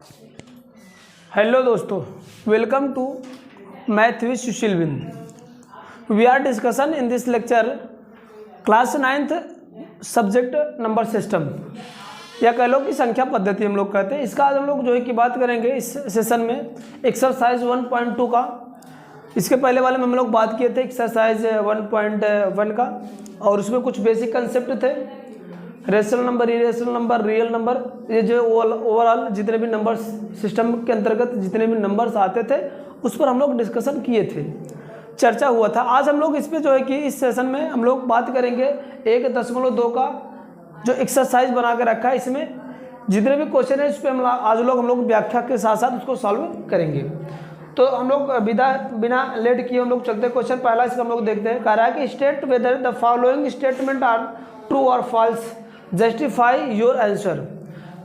Hello दोस्तों, welcome to math with Sushil Bind. We are discussion in this lecture class 9th subject number system, या कह लो कि संख्या पद्धति हम लोग कहते हैं। इसका आज हम लोग जो है कि बात करेंगे इस सेशन में एक्सरसाइज 1.2 का। इसके पहले वाले में हम लोग बात किए थे एक्सरसाइज 1.1 का, और उसमें कुछ बेसिक कंसेप्ट थे, rational number, irrational number, real number, ये जो ओवरऑल जितने भी नंबर सिस्टम के अंतर्गत जितने भी नंबर्स आते थे उस पर हम लोग डिस्कशन किए थे, चर्चा हुआ था। आज हम लोग इस पे जो है कि इस सेशन में हम लोग बात करेंगे 1.2 का जो एक्सरसाइज बना के रखा है। इसमें जितने भी क्वेश्चन है इस पर आज हम लोग व्याख्या के साथ साथ उसको सॉल्व करेंगे। तो हम लोग बिना लेट किए हम लोग चलते हैं। क्वेश्चन पहला इसका हम लोग देखते हैं। कह रहा है कि state whether the following statement are true or false, justify your answer.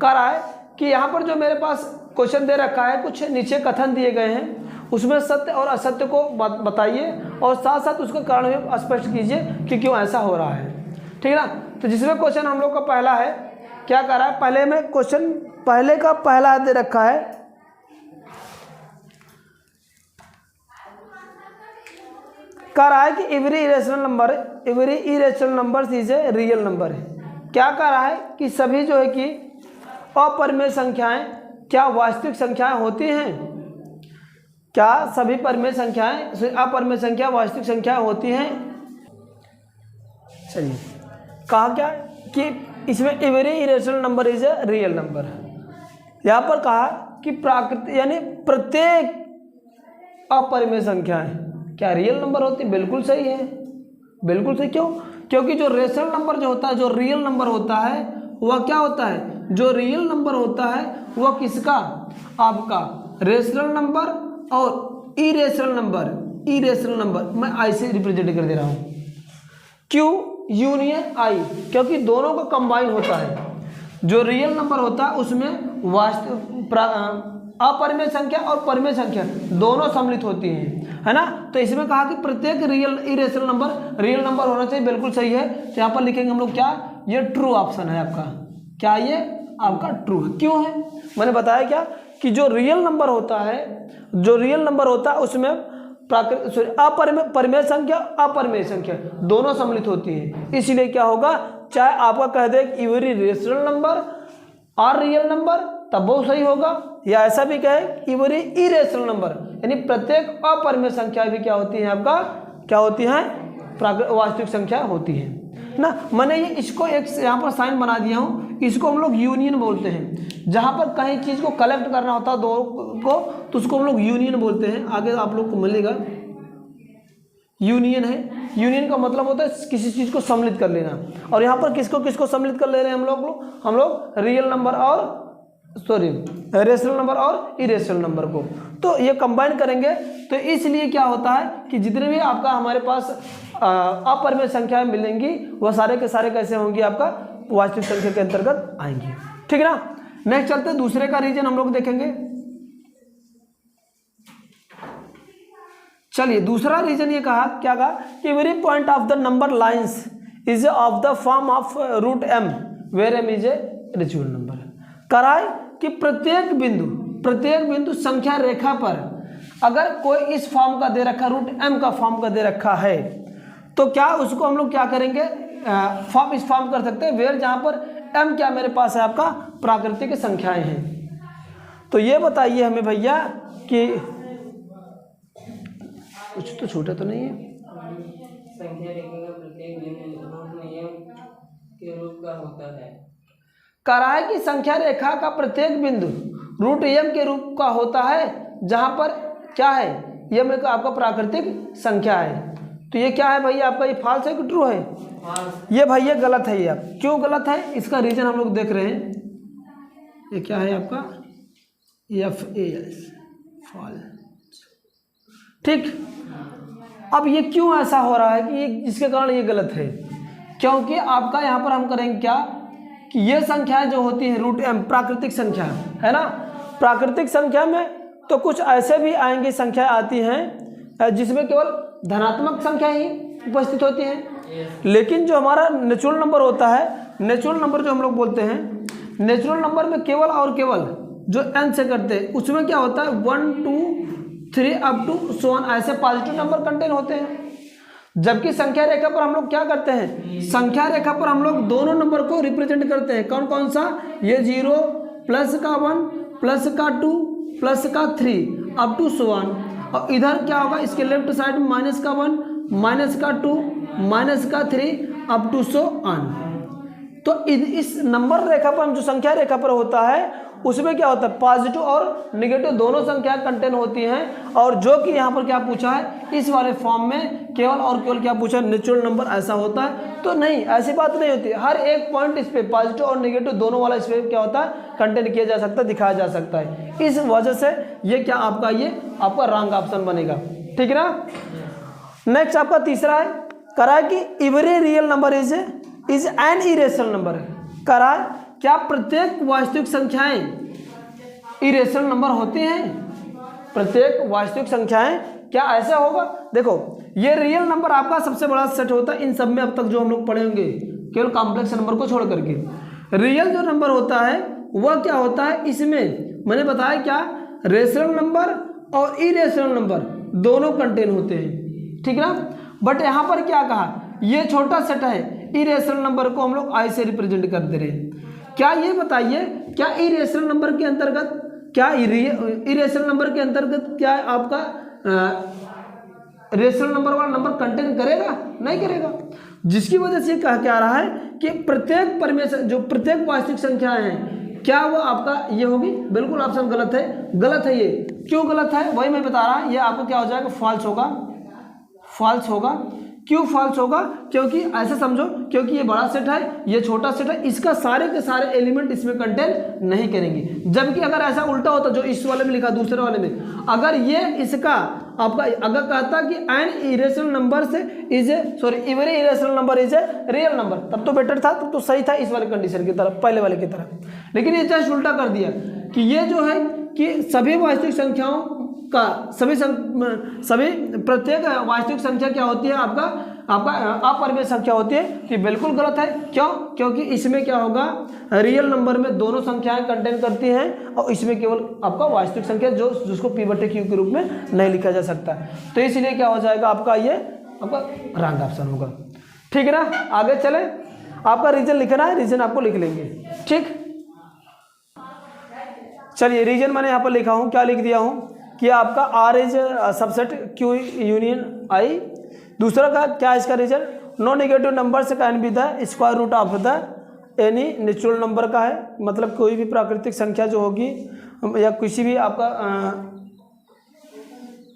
कह रहा है कि यहाँ पर जो मेरे पास क्वेश्चन दे रखा है, कुछ नीचे कथन दिए गए हैं, उसमें सत्य और असत्य को बताइए और साथ साथ उसका कारण भी स्पष्ट कीजिए कि क्यों ऐसा हो रहा है। ठीक है ना। तो जिसमें क्वेश्चन हम लोग का पहला है, क्या कह रहा है, पहले में क्वेश्चन पहले का पहला दे रखा है, कह रहा है कि every irrational number is a real number है। क्या कह रहा है कि सभी जो है कि अपरिमेय संख्याएं क्या वास्तविक संख्याएं होती हैं? क्या सभी परिमेय संख्याएं अपरिमेय संख्या वास्तविक संख्याएं होती हैं? चलिए, कहा क्या कि इसमें every irrational number is a real number है। यहाँ पर कहा कि प्राकृतिक यानी प्रत्येक अपरिमेय संख्याएं क्या रियल नंबर होती? बिल्कुल सही है, बिल्कुल सही। क्यों? क्योंकि जो रेशनल नंबर जो होता है, जो रियल नंबर होता है, वह क्या होता है? जो रियल नंबर होता है वह किसका? आपका रेशनल नंबर और इरेशनल नंबर मैं आई से रिप्रेजेंट कर दे रहा हूँ। क्यों यूनियन आई? क्योंकि दोनों का कंबाइन होता है। जो रियल नंबर होता है उसमें वास्तविक अपरिमेय संख्या और परिमेय संख्या दोनों सम्मिलित होती हैं, है ना। तो इसमें कहा कि प्रत्येक इरेशनल नंबर रियल नंबर होना चाहिए, बिल्कुल सही है। तो यहाँ पर लिखेंगे हम लोग क्या? ये ट्रू ऑप्शन है आपका। क्या ये आपका ट्रू है? क्यों है? मैंने बताया क्या कि जो रियल नंबर होता है उसमें परिमेय संख्या अपरिमेय संख्या दोनों सम्मिलित होती है। इसलिए क्या होगा, चाहे आपका कह दे एवरी रेशनल नंबर और रियल नंबर तब वो सही होगा, या ऐसा भी कहे एवरी इरेशनल नंबर यानी प्रत्येक अपरिमेय संख्या भी क्या होती है आपका? क्या होती है? वास्तविक संख्या होती है ना। मैंने ये इसको एक यहाँ पर साइन बना दिया हूँ, इसको हम लोग यूनियन बोलते हैं। जहाँ पर कहीं चीज़ को कलेक्ट करना होता है दो को, तो उसको हम लोग यूनियन बोलते हैं। आगे आप लोग को मिलेगा यूनियन है। यूनियन का मतलब होता है किसी चीज़ को सम्मिलित कर लेना। और यहाँ पर किसको सम्मिलित कर ले रहे हैं हम लोग रियल नंबर और रेशनल नंबर और इरेशनल नंबर को, तो ये कंबाइन करेंगे। तो इसलिए क्या होता है कि जितने भी आपका हमारे पास अपरिमेय संख्याएं मिलेंगी वह सारे के सारे कैसे होंगी? आपका वास्तविक संख्या के अंतर्गत आएंगी। ठीक है ना। नेक्स्ट चलते हैं, दूसरे का रीजन हम लोग देखेंगे। चलिए, दूसरा रीजन ये कहा, क्या कहा कि every point of the number lines is of the form of root m where m is a natural number. कराए कि प्रत्येक बिंदु संख्या रेखा पर अगर कोई इस फॉर्म का दे रखा, रूट m का फॉर्म का दे रखा है, तो क्या उसको हम लोग क्या करेंगे? इस फॉर्म कर सकते हैं वेयर, जहां पर m क्या मेरे पास है? आपका प्राकृतिक संख्याएं हैं। तो ये बताइए हमें भैया कि कुछ तो छूटा तो नहीं है? संख्या रेखा का प्रत्येक बिंदु रूट नियम के रूप का होता है। कह रहा है कि संख्या रेखा का प्रत्येक बिंदु रूट m के रूप का होता है, जहां पर क्या है? ये मेरे को आपका प्राकृतिक संख्या है। तो ये क्या है भैया आपका? ये फॉल्स है कि ट्रू है? ये भैया गलत है। ये क्यों गलत है? इसका रीजन हम लोग देख रहे हैं। ये क्या है आपका? FAS false. ठीक। अब ये क्यों ऐसा हो रहा है कि इसके कारण ये गलत है? क्योंकि आपका यहाँ पर हम करेंगे क्या कि ये संख्याएं जो होती हैं रूट m प्राकृतिक संख्या है ना। प्राकृतिक संख्या में तो कुछ ऐसे भी आएंगे, संख्याएं आती हैं जिसमें केवल धनात्मक संख्या ही उपस्थित होती हैं। लेकिन जो हमारा नेचुरल नंबर होता है, नेचुरल नंबर जो हम लोग बोलते हैं, नेचुरल नंबर में केवल और केवल जो n से करते हैं उसमें क्या होता है 1 2 3 अप टू सो ऑन, ऐसे पॉजिटिव नंबर कंटेन होते हैं। जबकि संख्या रेखा पर हम लोग क्या करते हैं, संख्या रेखा पर हम लोग दोनों नंबर को रिप्रेजेंट करते हैं। कौन कौन सा, ये 0 प्लस का 1 प्लस का 2 प्लस का 3 अप टू सो ऑन, और इधर क्या होगा इसके लेफ्ट साइड में माइनस का 1 माइनस का 2 माइनस का 3 अप टू सो ऑन। तो इस नंबर रेखा पर, हम जो संख्या रेखा पर होता है उसमें क्या होता है, पॉजिटिव और निगेटिव दोनों संख्या कंटेन होती हैं। और जो कि यहाँ पर क्या पूछा है, इस वाले फॉर्म में केवल और केवल क्या पूछा है, नेचुरल नंबर ऐसा होता है। तो नहीं, ऐसी बात नहीं होती, हर एक पॉइंट इस पे पॉजिटिव और नेगेटिव दोनों वाला इस पे क्या होता है, कंटेन किया जा सकता है, दिखाया जा सकता है। इस वजह से ये क्या आपका, ये आपका रॉन्ग ऑप्शन बनेगा, ठीक है ना। नेक्स्ट आपका तीसरा है, करा है कि every real number is an irrational number है। करा है क्या प्रत्येक वास्तविक संख्याएं इरेशनल नंबर होती हैं, प्रत्येक वास्तविक संख्याएं क्या ऐसा होगा। देखो ये रियल नंबर आपका सबसे बड़ा सेट होता है इन सब में, अब तक जो हम लोग पढ़े होंगे, केवल कॉम्प्लेक्स नंबर को छोड़ करके। रियल जो नंबर होता है वह क्या होता है, इसमें मैंने बताया क्या, रेशनल नंबर और इरेशनल नंबर दोनों कंटेन होते हैं, ठीक ना। बट यहाँ पर क्या कहा, ये छोटा सेट है, इरेशनल नंबर को हम लोग आई से रिप्रेजेंट कर दे रहे हैं। क्या ये बताइए, क्या इरेशनल नंबर के अंतर्गत, क्या इरेशनल नंबर के अंतर्गत क्या आपका रेशनल नंबर वाला नंबर कंटेन करेगा, नहीं करेगा। जिसकी वजह से कहा क्या रहा है कि प्रत्येक परमेश्वर जो प्रत्येक वास्तविक संख्याएं हैं, क्या वो आपका ये होगी, बिल्कुल ऑप्शन गलत है, गलत है। ये क्यों गलत है वही मैं बता रहा, ये आपको क्या हो जाएगा, फॉल्स होगा, फॉल्स होगा। क्यों फॉल्स होगा, क्योंकि ऐसे समझो, क्योंकि ये बड़ा सेट है, ये छोटा सेट है, इसका सारे के सारे एलिमेंट इसमें कंटेन नहीं करेंगे। जबकि अगर ऐसा उल्टा होता, जो इस वाले में लिखा दूसरे वाले में, अगर ये इसका आपका अगर कहता कि एन इरेशनल नंबर से is a sorry every irrational number is a real number, तब तो बेटर था, तब तो सही था इस वाले कंडीशन की तरफ, पहले वाले की तरफ। लेकिन ये जस्ट उल्टा कर दिया कि ये जो है कि सभी वास्तविक संख्याओं का सभी प्रत्येक वास्तविक संख्या क्या होती है, आपका अपरिमेय संख्या होती है, कि बिल्कुल गलत है। क्यों, क्योंकि इसमें क्या होगा, रियल नंबर में दोनों संख्याएं कंटेन करती हैं, और इसमें केवल आपका वास्तविक संख्या जो जिसको पी बटे क्यू के रूप में नहीं लिखा जा सकता। तो इसलिए क्या हो जाएगा आपका, ये आपका रॉन्ग ऑप्शन होगा, ठीक है ना। आगे चले, आपका रीजन लिखना है, रीजन आपको लिख लेंगे, ठीक। चलिए रीजन मैंने यहाँ पर लिखा हूँ, क्या लिख दिया हूँ कि आपका R is subset Q union I. दूसरा का क्या है इसका रीजन, नो नेगेटिव नंबर से can be the square root of the any natural number का है, मतलब कोई भी प्राकृतिक संख्या जो होगी या किसी भी आपका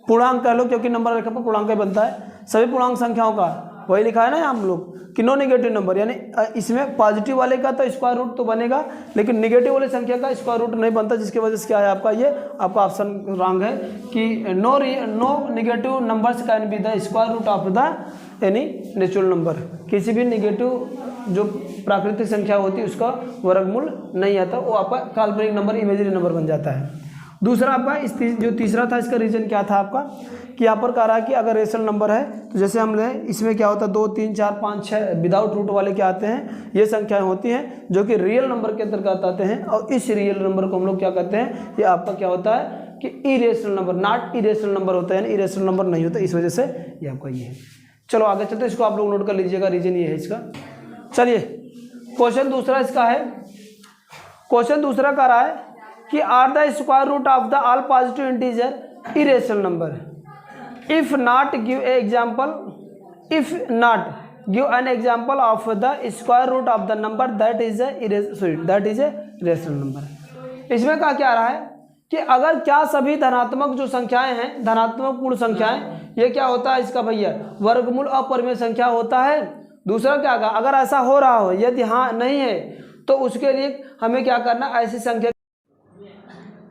पूर्णांक कह लो, क्योंकि नंबर रेखा पर पूर्णांक बनता है, सभी पूर्णांक संख्याओं का वही लिखा है ना हम लोग कि नो नेगेटिव नंबर, यानी इसमें पॉजिटिव वाले का तो स्क्वायर रूट तो बनेगा, लेकिन नेगेटिव वाले संख्या का स्क्वायर रूट नहीं बनता, जिसकी वजह से क्या है आपका, ये आपका ऑप्शन रॉन्ग है कि no negative numbers can be the square root of the any natural number. किसी भी नेगेटिव जो प्राकृतिक संख्या होती है उसका वर्गमूल नहीं आता, वो आपका काल्पनिक नंबर, इमेजिनरी नंबर बन जाता है। दूसरा आपका जो तीसरा था, इसका रीजन क्या था आपका, कि यहाँ पर कह रहा है कि अगर रेशनल नंबर है तो जैसे हम ले, इसमें क्या होता है 2 3 4 5 6 विदाउट रूट वाले क्या आते हैं, ये संख्याएं होती हैं जो कि रियल नंबर के अंतर्गत आते हैं, और इस रियल नंबर को हम लोग क्या कहते हैं, ये आपका क्या होता है कि irrational number, not irrational number होता है, यानी इरेशनल नंबर नहीं होता, इस वजह से ये आपका ये है। चलो आगे चलते, इसको आप लोग नोट कर लीजिएगा, रीजन ये है इसका। चलिए क्वेश्चन दूसरा इसका है, क्वेश्चन दूसरा कह रहा है कि are the square root of the all positive integer irrational number, if not give a example, if not give an example of the square root of the number that is a rational number. इसमें कहा क्या रहा है कि अगर क्या सभी धनात्मक जो संख्याएं हैं, धनात्मक पूर्ण संख्याएं, ये क्या होता है इसका भैया, वर्गमूल अपरिमेय संख्या होता है। दूसरा क्या कहा, अगर ऐसा हो रहा हो, यदि हाँ नहीं है तो उसके लिए हमें क्या करना, ऐसी संख्या।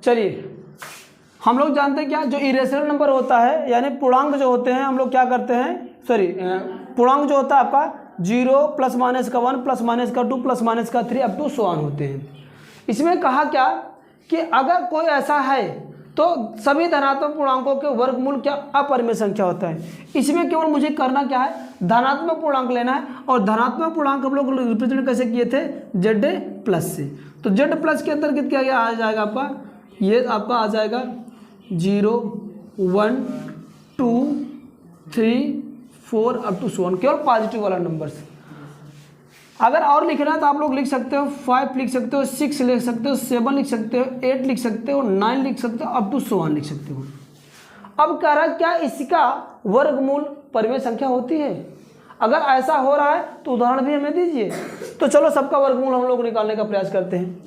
चलिए हम लोग जानते हैं क्या, जो इरेशनल नंबर होता है यानी पूर्णांक जो होते हैं, हम लोग क्या करते हैं, सॉरी पूर्णांक जो होता है आपका 0 प्लस माइनस का 1 प्लस माइनस का 2 प्लस माइनस का 3 अप टू सो ऑन होते हैं। इसमें कहा क्या कि अगर कोई ऐसा है तो सभी धनात्मक पूर्णांकों के वर्गमूल क्या अपरिमेय संख्या होता है। इसमें केवल मुझे करना क्या है, धनात्मक पूर्णांक लेना है, और धनात्मक पूर्णांक हम लोग रिप्रेजेंट कैसे किए थे, Z प्लस से। तो Z प्लस के अंतर्गत क्या आ जाएगा आपका ये आपका आ जाएगा 0 1 2 3 4 अप टू 1, केवल पॉजिटिव वाला नंबर्स। अगर और लिखना है तो आप लोग लिख सकते हो 5 लिख सकते हो, 6 लिख सकते हो, 7 लिख सकते हो, 8 लिख सकते हो, 9 लिख सकते हो, अप टू 1 लिख सकते हो। अब कह रहा है क्या इसका वर्गमूल परिमेय संख्या होती है? अगर ऐसा हो रहा है तो उदाहरण भी हमें दीजिए। तो चलो सबका वर्गमूल हम लोग निकालने का प्रयास करते हैं।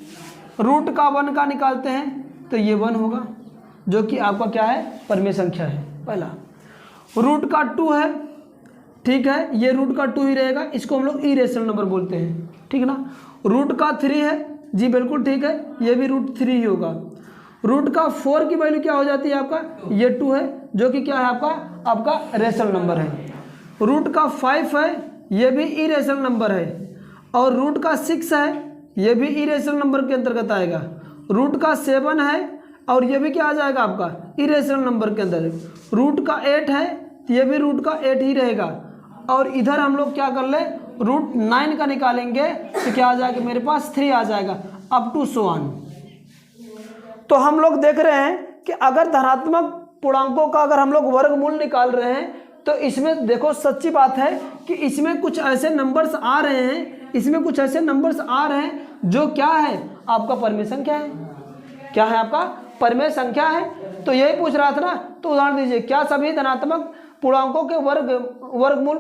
रूट का 1 का निकालते हैं तो ये 1 होगा, जो कि आपका क्या है, परिमेय संख्या है पहला। रूट का 2 है, ठीक है, ये रूट का 2 ही रहेगा, इसको हम लोग इरेशनल नंबर बोलते हैं, ठीक है ना। रूट का 3 है, जी बिल्कुल ठीक है, ये भी रूट 3 ही होगा। रूट का 4 की वैल्यू क्या हो जाती है आपका, ये 2 है, जो कि क्या है आपका रेशनल नंबर है। रूट का 5 है, ये भी इरेशनल नंबर है। और रूट का 6 है, ये भी इरेशनल नंबर के अंतर्गत आएगा। रूट का 7 है और ये भी क्या आ जाएगा आपका, इरेशनल नंबर के अंदर। रूट का 8 है, ये भी रूट का 8 ही रहेगा। और इधर हम लोग क्या कर ले, रूट 9 का निकालेंगे तो क्या आ जाएगा मेरे पास, 3 आ जाएगा, अप टू 1। तो हम लोग देख रहे हैं कि अगर धनात्मक पूर्णांकों का अगर हम लोग वर्गमूल निकाल रहे हैं तो इसमें देखो सच्ची बात है कि इसमें कुछ ऐसे नंबर्स आ रहे हैं, इसमें कुछ ऐसे नंबर्स आ रहे हैं जो क्या है, आपका परिमेय संख्या है। क्या है आपका, परिमेय संख्या है। तो यही पूछ रहा था ना, तो उदाहरण दीजिए, क्या सभी धनात्मक पूर्णांकों के वर्गमूल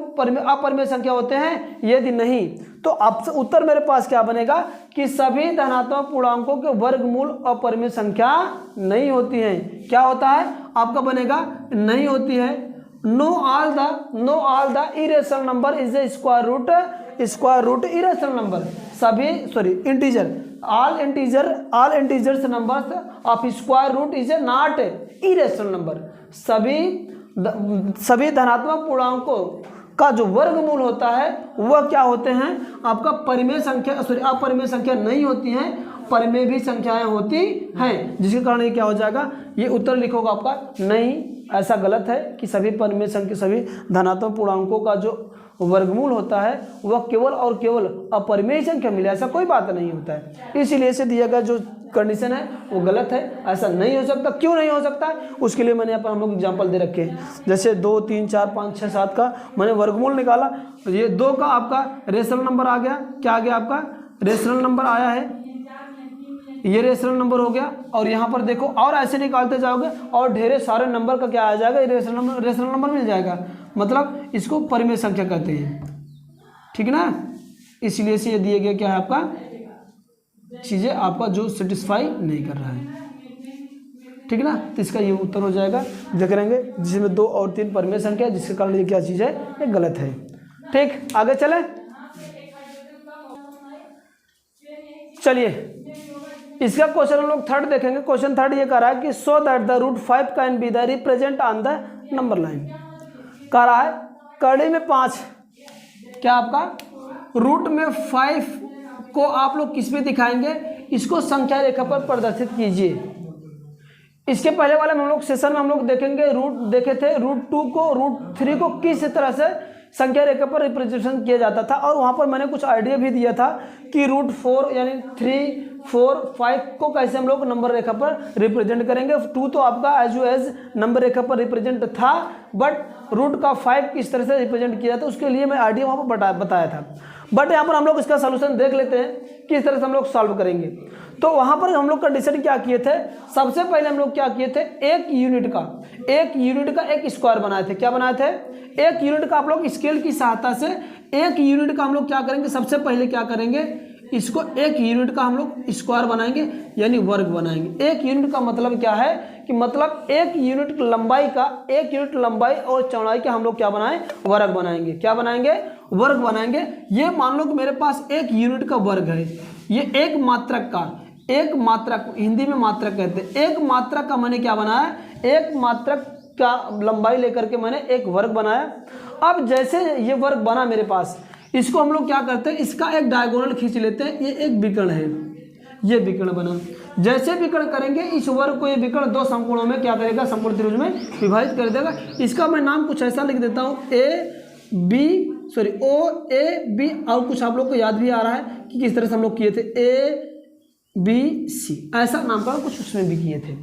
अपरिमेय संख्या होते हैं? यदि नहीं तो आपसे उत्तर मेरे पास क्या बनेगा कि सभी धनात्मक पूर्णांकों के वर्गमूल अपरिमेय संख्या नहीं होती हैं। क्या होता है आपका बनेगा, नहीं होती है। No all the irrational number is a square root irrational number. सभी integer all integers numbers of square root is a not irrational number. सभी धनात्मक पूर्णांकों का जो वर्गमूल होता है वह क्या होते हैं, आपका परिमेय संख्या अपरिमेय संख्या नहीं होती हैं, परिमेय भी संख्याएं होती हैं। जिसके कारण ये क्या हो जाएगा, ये उत्तर लिखोगे आपका नहीं, ऐसा गलत है कि सभी परिमेय संख्या सभी धनात्मक पूर्णांकों का जो वर्गमूल होता है वह केवल और केवल अपरिमेय संख्या मिले, ऐसा कोई बात नहीं होता है। इसीलिए इसे दिया गया जो कंडीशन है वो गलत है, ऐसा नहीं हो सकता। क्यों नहीं हो सकता है, उसके लिए मैंने यहाँ पर हम लोग एग्जाम्पल दे रखे हैं। जैसे 2 3 4 5 6 7 का मैंने वर्गमूल निकाला, तो ये 2 का आपका रेशनल नंबर आ गया। क्या आ गया आपका, रेशनल नंबर आया है, ये रेशनल नंबर हो गया। और यहाँ पर देखो और ऐसे निकालते जाओगे और ढेरे सारे नंबर का क्या आ जाएगा, रेशनल नंबर मिल जाएगा। मतलब इसको परिमेय संख्या कहते हैं, ठीक है ना। इसलिए से ये दिए गया क्या है आपका, चीज़ें आपका जो सेटिस्फाई नहीं कर रहा है, ठीक है ना। तो इसका ये उत्तर हो जाएगा, देख करेंगे जिसमें 2 और 3 परिमेय संख्या, जिसके कारण ये क्या चीज़ है, ये गलत है। ठीक, आगे चले, चलिए इसका क्वेश्चन हम लोग 3rd देखेंगे। क्वेश्चन 3rd ये कह रहा है कि so that the root 5 can be the represent on the number line. कह रहा है कड़ी में 5, क्या आपका रूट में 5 को आप लोग किस पे दिखाएंगे, इसको संख्या रेखा पर प्रदर्शित कीजिए। इसके पहले वाले में हम लोग सेशन में हम लोग देखेंगे, देखे थे रूट 2 को रूट 3 को किस तरह से संख्या रेखा पर रिप्रेजेंटेशन किया जाता था। और वहाँ पर मैंने कुछ आइडिया भी दिया था कि रूट 4 यानी 3 4 5 को कैसे हम लोग नंबर रेखा पर रिप्रेजेंट करेंगे। 2 तो आपका एज नंबर रेखा पर रिप्रेजेंट था, बट रूट का 5 किस तरह से रिप्रेजेंट किया था उसके लिए मैं आइडिया वहाँ पर बताया था। बट यहाँ पर हम लोग इसका सोल्यूशन देख लेते हैं किस तरह से हम लोग सॉल्व करेंगे। तो वहाँ पर हम लोग कंडीशन क्या किए थे, सबसे पहले हम लोग क्या किए थे, एक यूनिट का एक स्क्वायर बनाए थे। क्या बनाए थे, एक यूनिट का आप लोग स्केल की सहायता से एक यूनिट का हम लोग क्या करेंगे, सबसे पहले क्या करेंगे, इसको एक यूनिट का हम लोग स्क्वायर बनाएंगे यानी वर्ग बनाएंगे। एक यूनिट का मतलब क्या है कि मतलब एक यूनिट लंबाई और चौड़ाई का हम लोग क्या बनाएं, वर्ग बनाएंगे। क्या बनाएंगे, वर्ग बनाएंगे। ये मान लो कि मेरे पास एक यूनिट का वर्ग है, ये एक मात्रक हिंदी में मात्रक कहते हैं। एक मात्रक का मैंने क्या बनाया, एक मात्रक का लंबाई लेकर के मैंने एक वर्ग बनाया। अब जैसे ये वर्ग बना मेरे पास, इसको हम लोग क्या करते हैं, इसका एक डायगोनल खींच लेते हैं। ये एक विकर्ण है, ये विकर्ण बना। जैसे विकर्ण करेंगे इस वर्ग को, ये विकर्ण 2 समकोणों में क्या करेगा, समकोण त्रिभुज में विभाजित कर देगा। इसका मैं नाम कुछ ऐसा लिख देता हूँ, ओ ए बी। और कुछ आप लोग को याद भी आ रहा है कि किस तरह से हम लोग किए थे, बी सी, ऐसा नामकरण कुछ उसमें भी किए थे।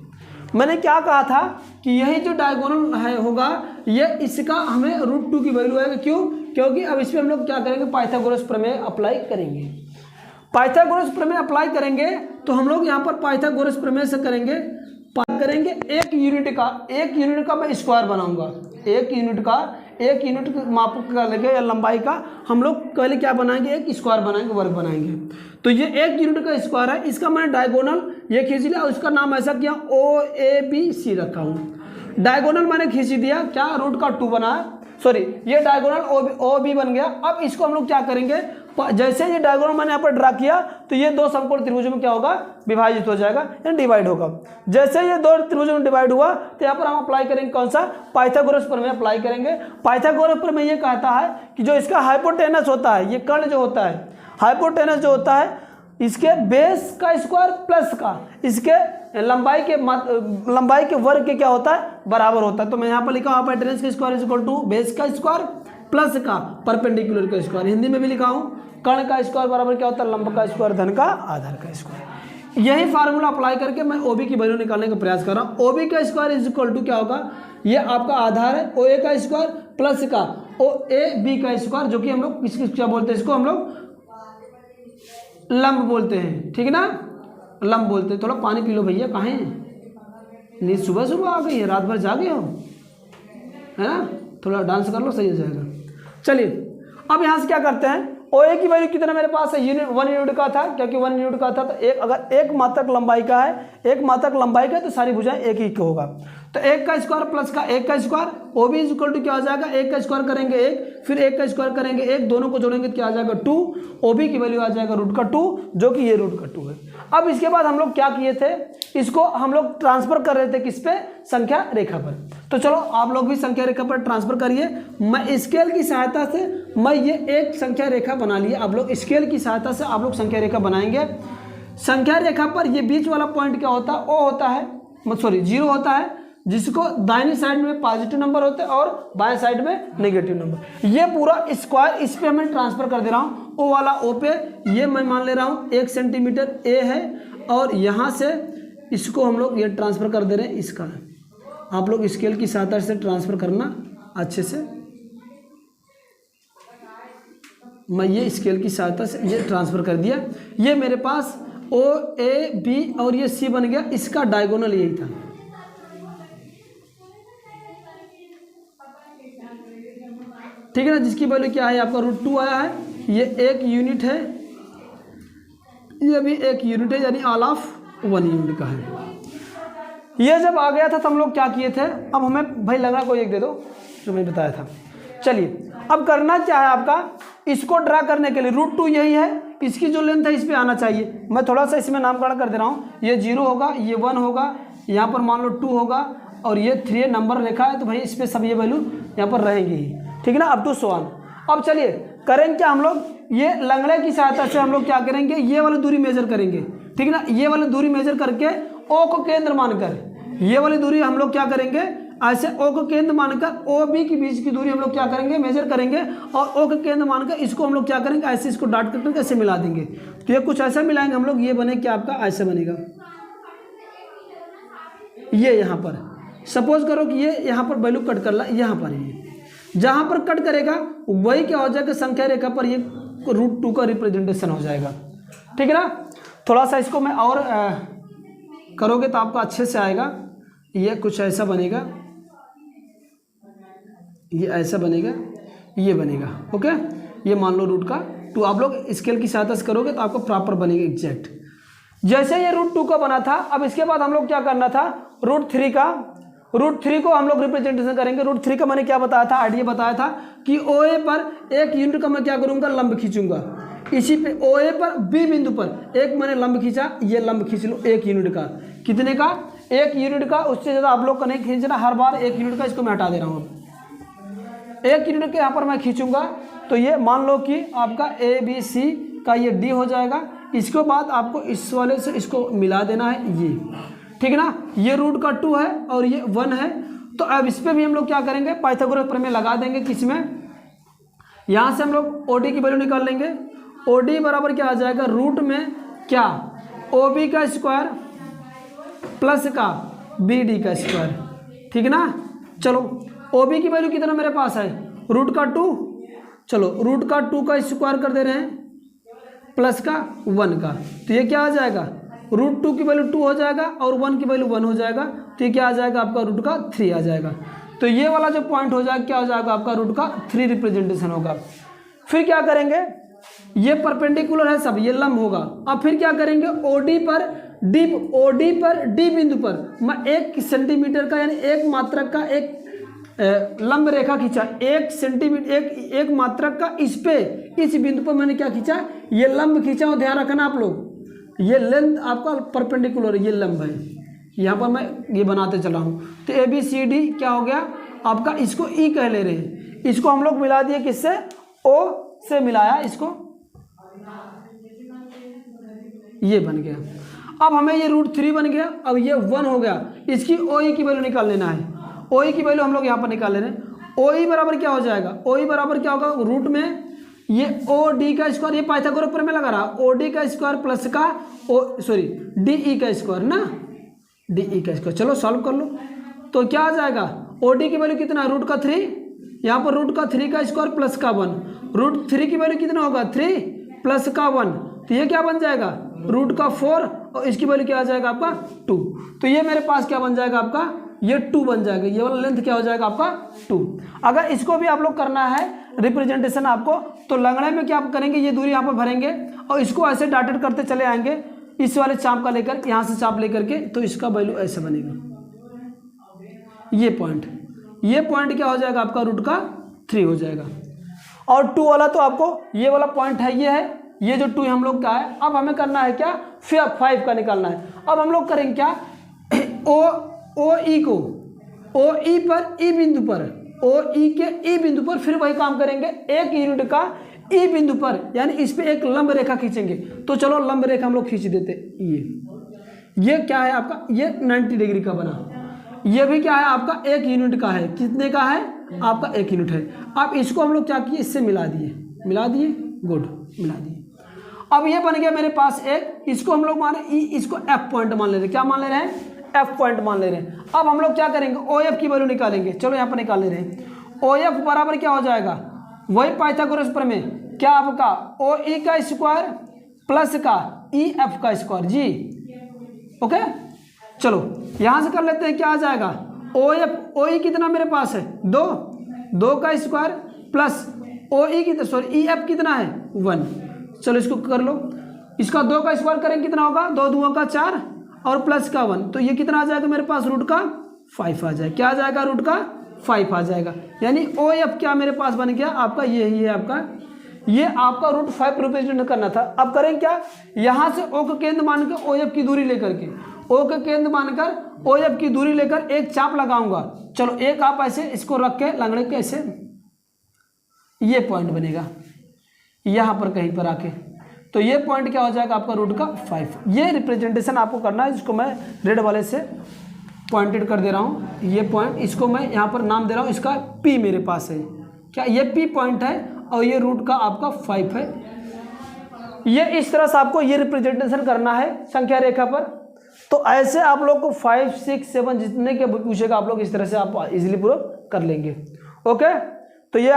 मैंने क्या कहा था कि यही जो डायगोनल है होगा ये इसका हमें √2 की वैल्यू आएगा। क्यों? क्योंकि अब इसमें हम लोग क्या करेंगे, पाइथागोरस प्रमेय अप्लाई करेंगे। पाइथागोरस प्रमेय अप्लाई करेंगे तो हम लोग यहाँ पर पाइथागोरस प्रमेय से करेंगे एक यूनिट का मैं स्क्वायर बनाऊंगा। एक यूनिट माप का लेके या लंबाई का हम लोग पहले क्या बनाएंगे, एक स्क्वायर बनाएंगे, वर्ग बनाएंगे। तो ये 1 यूनिट का स्क्वायर है, इसका मैंने डायगोनल ये खींच लिया और उसका नाम ऐसा किया OABC रखा हूँ। डायगोनल मैंने खींच दिया, क्या √2 बना, सॉरी ये डायगोनल OB बन गया। अब इसको हम लोग क्या करेंगे, जैसे ये डायग्राम मैंने यहाँ पर ड्रा किया तो ये दो समकोण त्रिभुजों में क्या होगा, विभाजित हो जाएगा यानी डिवाइड होगा। जैसे ये दो त्रिभुजों में डिवाइड हुआ तो यहाँ पर हम अप्लाई करेंगे कौन सा, पाइथागोरस प्रमेय अप्लाई करेंगे। पाइथागोरस प्रमेय ये कहता है कि जो इसका हाइपोटेनस होता है, ये कर्ण जो होता है, हाइपोटेनस जो होता है इसके बेस का स्क्वायर प्लस का इसके लंबाई के वर्ग के क्या होता है, बराबर होता है। तो मैं यहाँ पर लिखा हाइपोटेनस का square is equal to base का स्क्वायर प्लस का परपेंडिकुलर का स्क्वायर। हिंदी में भी लिखा हूँ कर्ण का स्क्वायर बराबर क्या होता है, लंब का स्क्वायर धन का आधार का स्क्वायर। यही फार्मूला अप्लाई करके मैं OB की वैल्यू निकालने का प्रयास कर रहा हूँ। OB का स्क्वायर इज इक्वल टू क्या होगा, ये आपका आधार है OA का स्क्वायर प्लस का OAB का स्क्वायर, जो कि हम लोग क्या बोलते हैं, इसको हम लोग लंब बोलते हैं, ठीक है ना, लंब बोलते हैं। थोड़ा पानी पी लो भैया, कहाँ हैं, नींद सुबह सुबह आ गई है, रात भर जागे हो, है ना, थोड़ा डांस कर लो, सही हो जाएगा। चलिए अब यहाँ से क्या करते हैं, OA की वैल्यू कितना मेरे पास है, 1 यूनिट का था, क्योंकि 1 यूनिट का था तो अगर एक मात्रक लंबाई का है, तो सारी भुजाएं एक ही का होगा। तो 1 का स्क्वायर प्लस का 1 का square, OB is equal to क्या हो जाएगा, 1 का स्क्वायर करेंगे 1, फिर 1 का स्क्वायर करेंगे 1, दोनों को जोड़ेंगे तो क्या आ जाएगा 2, OB की वैल्यू आ जाएगा √2, जो कि ये √2 है। अब इसके बाद हम लोग क्या किए थे, इसको हम लोग ट्रांसफर कर रहे थे किस पे, संख्या रेखा पर। तो चलो आप लोग भी संख्या रेखा पर ट्रांसफर करिए। मैं स्केल की सहायता से मैं ये एक संख्या रेखा बना लिए, आप लोग स्केल की सहायता से आप लोग संख्या रेखा बनाएंगे। संख्या रेखा पर ये बीच वाला पॉइंट क्या होता है, O होता है, 0 होता है, जिसको दाहिनी साइड में पॉजिटिव नंबर होते हैं और बाएं साइड में नेगेटिव नंबर। ये पूरा स्क्वायर इस पे मैं ट्रांसफर कर दे रहा हूँ, O वाला O पे, ये मैं मान ले रहा हूँ 1 सेंटीमीटर A है, और यहाँ से इसको हम लोग ये ट्रांसफर कर दे रहे हैं, इसका आप लोग स्केल की सहायता से ट्रांसफर करना अच्छे से। मैं ये स्केल की सहायता से ये ट्रांसफर कर दिया, ये मेरे पास OAB और ये C बन गया, इसका डायगोनल यही था। ठीक है ना, जिसकी वैल्यू क्या है आपका √2 आया है, ये 1 यूनिट है, ये भी 1 यूनिट है, यानी ऑल ऑफ 1 यूनिट का है। ये जब आ गया था तो हम लोग क्या किए थे, अब हमें भाई लग रहा कोई एक दे दो जो मैंने बताया था। चलिए अब करना क्या है आपका, इसको ड्रा करने के लिए √2 यही है, इसकी जो लेंथ है इस पर आना चाहिए। मैं थोड़ा सा इसमें नामकरण कर दे रहा हूँ, ये 0 होगा, ये 1 होगा, यहाँ पर मान लो 2 होगा, और ये 3 नंबर रेखा है, तो भाई इस पर सब ये वैल्यू यहाँ पर रहेंगी ही, ठीक है ना, अप टू 1। अब चलिए करेंगे क्या हम लोग, ये लंगड़े की सहायता से हम लोग क्या करेंगे, ये वाली दूरी मेजर करेंगे, ठीक है ना, ये वाली दूरी मेजर करके O को केंद्र मानकर ये वाली दूरी हम लोग क्या करेंगे, ऐसे O को केंद्र मानकर OB के बीच की दूरी हम लोग क्या करेंगे, मेजर करेंगे, और O को केंद्र मानकर इसको हम लोग क्या करेंगे, ऐसे इसको डॉट करके ऐसे मिला देंगे। तो ये कुछ ऐसा मिलाएंगे हम लोग, ये बने क्या आपका ऐसे बनेगा, ये यहाँ पर सपोज करो कि ये यहाँ पर वैल्यू कट कर ला, यहाँ पर ये जहाँ पर कट करेगा वही क्या हो जाएगा, संख्या रेखा पर ये √2 का रिप्रेजेंटेशन हो जाएगा, ठीक है ना। थोड़ा सा इसको मैं और करोगे तो आपको अच्छे से आएगा। ये कुछ ऐसा बनेगा, ये ऐसा बनेगा, ये बनेगा, ओके। ये मान लो √2 आप लोग स्केल की सहायता से करोगे तो आपको प्रॉपर बनेगा एग्जैक्ट। जैसे ये √2 का बना था, अब इसके बाद हम लोग क्या करना था, √3 को हम लोग रिप्रेजेंटेशन करेंगे। √3 का मैंने क्या बताया था, आइडिया बताया था कि OA पर 1 यूनिट का मैं क्या करूँगा, लंब खींचूंगा। इसी पे OA पर B बिंदु पर एक मैंने लंब खींचा, ये लंब खींच लो 1 यूनिट का, कितने का, 1 यूनिट का, उससे ज़्यादा आप लोग का नहीं खींचना, हर बार 1 यूनिट का, इसको मैं हटा दे रहा हूँ। 1 यूनिट के यहाँ पर मैं खींचूंगा, तो ये मान लो कि आपका ABC का ये D हो जाएगा। इसके बाद आपको इस वाले से इसको मिला देना है, ये ठीक है ना, ये √2 है और ये 1 है। तो अब इस पर भी हम लोग क्या करेंगे, पाइथागोरस प्रमेय लगा देंगे, किसमें, यहाँ से हम लोग OD की वैल्यू निकाल लेंगे। OD बराबर क्या आ जाएगा, रूट में क्या ओ बी का स्क्वायर प्लस का बी डी का स्क्वायर, ठीक है ना। चलो ओ बी की वैल्यू कितना मेरे पास है, रूट का 2, चलो रूट का 2 का स्क्वायर कर दे रहे हैं प्लस का 1 का, तो ये क्या आ जाएगा, रूट 2 की वैल्यू 2 हो जाएगा और 1 की वैल्यू 1 हो जाएगा, तो ये क्या आ जाएगा आपका रूट का 3 आ जाएगा। तो ये वाला जो पॉइंट हो जाएगा क्या हो जाएगा आपका रूट का 3 रिप्रेजेंटेशन होगा। फिर क्या करेंगे, ये परपेंडिकुलर है सब, ये लंब होगा। अब फिर क्या करेंगे, ओडी पर डी बिंदु पर मैं 1 सेंटीमीटर का यानी 1 मात्रक का एक लंब रेखा खींचा, 1 सेंटीमीटर एक मात्रक का, इस बिंदु पर मैंने क्या खींचा, ये लंब खींचा। और ध्यान रखना आप लोग, ये लेंथ आपका परपेंडिकुलर, ये लंब है, यहाँ पर मैं ये बनाते चला हूँ। तो ए बी सी डी क्या हो गया आपका, इसको ई कह ले रहे हैं, इसको हम लोग मिला दिए किससे, ओ से मिलाया इसको, ये बन गया। अब हमें ये रूट 3 बन गया, अब ये 1 हो गया, इसकी ओ ई की वैल्यू निकाल लेना है। ओ ई की वैल्यू हम लोग यहाँ पर निकाल ले रहे हैं। ओ ई बराबर क्या हो जाएगा, ओ ई बराबर क्या होगा, रूट में ये ओ डी का स्क्वायर, ये पाइथागोरस प्रमेय में लगा रहा, ओ डी का स्क्वायर प्लस का डी ई का स्क्वायर ना, डी ई का स्क्वायर। चलो सॉल्व कर लो, तो क्या आ जाएगा, ओ डी की वैल्यू कितना, रूट का 3, यहाँ पर रूट का 3 का स्क्वायर प्लस का 1, रूट 3 की वैल्यू कितना होगा 3 प्लस का 1, तो ये क्या बन जाएगा रूट का 4 और इसकी वैल्यू क्या आ जाएगा आपका 2। तो ये मेरे पास क्या बन जाएगा आपका, ये 2 बन जाएगा, ये वाला लेंथ क्या हो जाएगा आपका 2। अगर इसको भी आप लोग करना है रिप्रेजेंटेशन आपको, तो लंगड़े में क्या आप करेंगे, ये दूरी यहाँ पर भरेंगे और इसको ऐसे डॉटेड करते चले आएंगे, इस वाले चाप का लेकर यहाँ से चाप लेकर के, तो इसका वैल्यू ऐसे बनेगा, ये पॉइंट क्या हो जाएगा आपका रूट का 3 हो जाएगा। और 2 वाला तो आपको ये वाला पॉइंट है, ये है, ये जो 2 हम लोग का है। अब हमें करना है क्या, 5 का निकालना है। अब हम लोग करेंगे क्या, ओ ई को ओ ई पर ई बिंदु पर, ओ ई के ई बिंदु पर फिर वही काम करेंगे, एक यूनिट का ई बिंदु पर, यानी इस पे एक लंब रेखा खींचेंगे। तो चलो लंब रेखा हम लोग खींच देते, ये क्या है आपका, ये 90 डिग्री का बना, ये भी क्या है आपका 1 यूनिट का है, कितने का है आपका 1 यूनिट है। अब इसको हम लोग क्या किए, इससे मिला दिए, गुड, मिला दिए। अब ये बन गया मेरे पास एक, इसको हम लोग माने इसको एफ पॉइंट मान ले रहे हैं, क्या मान ले रहे हैं, एफ पॉइंट मान ले रहे हैं। अब हम लोग क्या करेंगे, ओ एफ की वैल्यू निकालेंगे, चलो यहाँ पर निकाल ले रहे हैं। ओ एफ बराबर क्या हो जाएगा, वही पाइथागोरस प्रमेय, क्या आपका ओ ई का स्क्वायर प्लस का ई एफ का स्क्वायर जी, ओके। चलो यहाँ से कर लेते हैं, क्या आ जाएगा, ओ एफ ओ ई कितना मेरे पास है 2 का स्क्वायर प्लस ओ ई की ई एफ कितना है 1। चलो इसको कर लो, इसका 2 का स्क्वायर करेंगे कितना होगा, 2 दूओं का 4 और प्लस का 1, तो ये कितना आ जाएगा मेरे पास रूट का 5 आ जाएगा, क्या आ जाएगा रूट का 5 आ जाएगा। यानी ओ एफ क्या मेरे पास बन गया आपका, यही है आपका, ये आपका रूट 5 रिप्रेजेंट करना था। अब करें क्या, यहाँ से ओ का केंद्र मानकर ओ एफ की दूरी लेकर के, ओ का केंद्र मानकर ओ एफ की दूरी लेकर एक चाप लगाऊंगा। चलो एक आप ऐसे इसको रख के लंगड़े के ऐसे, ये पॉइंट बनेगा यहाँ पर कहीं पर आके, तो ये पॉइंट क्या हो जाएगा आपका रूट का 5। ये रिप्रेजेंटेशन आपको करना है, जिसको मैं रेड वाले से पॉइंटेड कर दे रहा हूँ, ये पॉइंट, इसको मैं यहाँ पर नाम दे रहा हूँ, इसका P मेरे पास है, क्या ये P पॉइंट है और ये रूट का आपका 5 है। ये इस तरह से आपको ये रिप्रेजेंटेशन करना है संख्या रेखा पर। तो ऐसे आप लोग को 5, 6, 7 जितने के पूछेगा आप लोग इस तरह से आप इजीली प्रूव कर लेंगे, ओके। तो ये